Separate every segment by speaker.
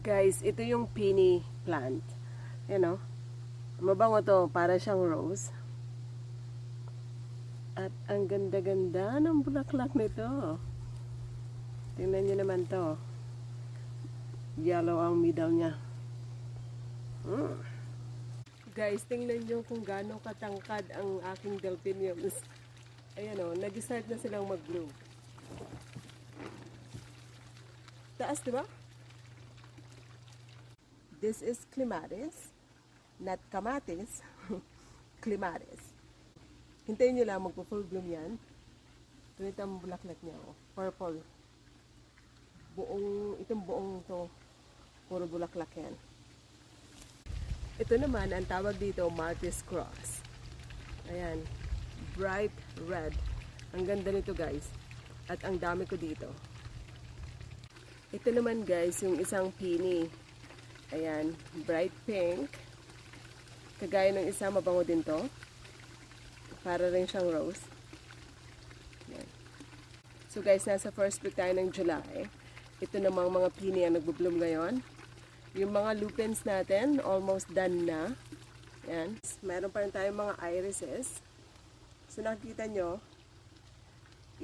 Speaker 1: Guys, ito yung peony plant. Ayan o. Mabango to. Para siyang rose. At ang ganda-ganda ng bulaklak nito. Tingnan nyo naman to. Yellow ang middle niya. Guys, tingnan nyo kung gaano katangkad ang aking delphiniums. Ayan o. Nag-start na silang mag-bloom. Taas, diba? This is clematis, not kamatis, clematis. Hintayin nyo lang, magpo-full bloom yan. Ito ang bulaklak niya, oh. Purple. Itong buong to, puro bulaklak yan. Ito naman, ang tawag dito, Maltese cross. Ayan, bright red. Ang ganda nito guys. At ang dami ko dito. Ito naman guys, yung isang peony. Ayan, bright pink. Kagaya ng isa, mabango din to. Para rin siyang rose. Ayan. So guys, nasa first week tayo ng July. Ito namang mga peony ang nagbo-bloom ngayon. Yung mga lupins natin, almost done na. Ayan. Meron pa rin tayong mga irises. So nakikita nyo,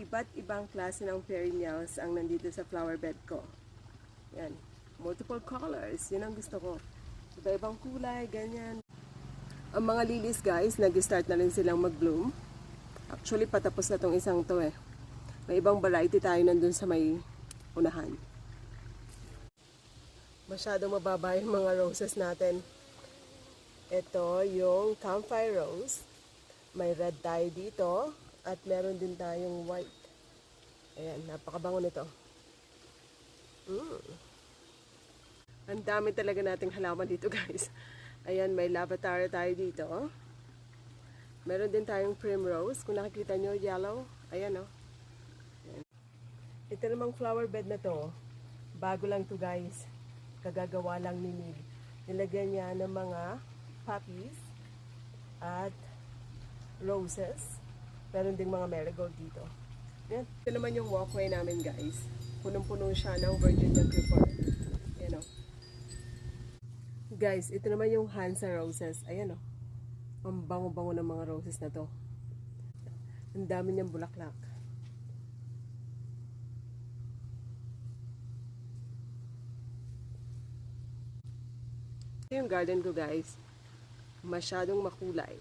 Speaker 1: iba't ibang klase ng perennials ang nandito sa flower bed ko. Ayan. Multiple colors. Yun ang gusto ko. Iba-ibang kulay, ganyan. Ang mga lilies guys, nag-start na rin silang mag-bloom. Actually, patapos na tong isang to eh. May ibang variety tayo nandun sa may unahan. Masyadong mababa yung mga roses natin. Ito yung campfire rose. May red tayo dito. At meron din tayong white. Ayan, napakabango nito. Ang dami talaga nating halaman dito guys. Ayan, may lavataria tayo dito. Meron din tayong primrose. Kung nakikita nyo, yellow. Ayan o. Ayan. Ito namang flower bed na to. Bago lang to guys. Kagagawa lang ni Neil. Nilagyan niya ng mga poppies at roses. Meron ding mga marigold dito. Ayan. Ito naman yung walkway namin guys. Punong-puno siya ng Virginia creeper. Ayan o. Guys, ito naman yung Hansa roses. Ayan o. Ang bango-bango ng mga roses na to. Ang dami niyang bulaklak. Ito yung garden ko guys. Masyadong makulay.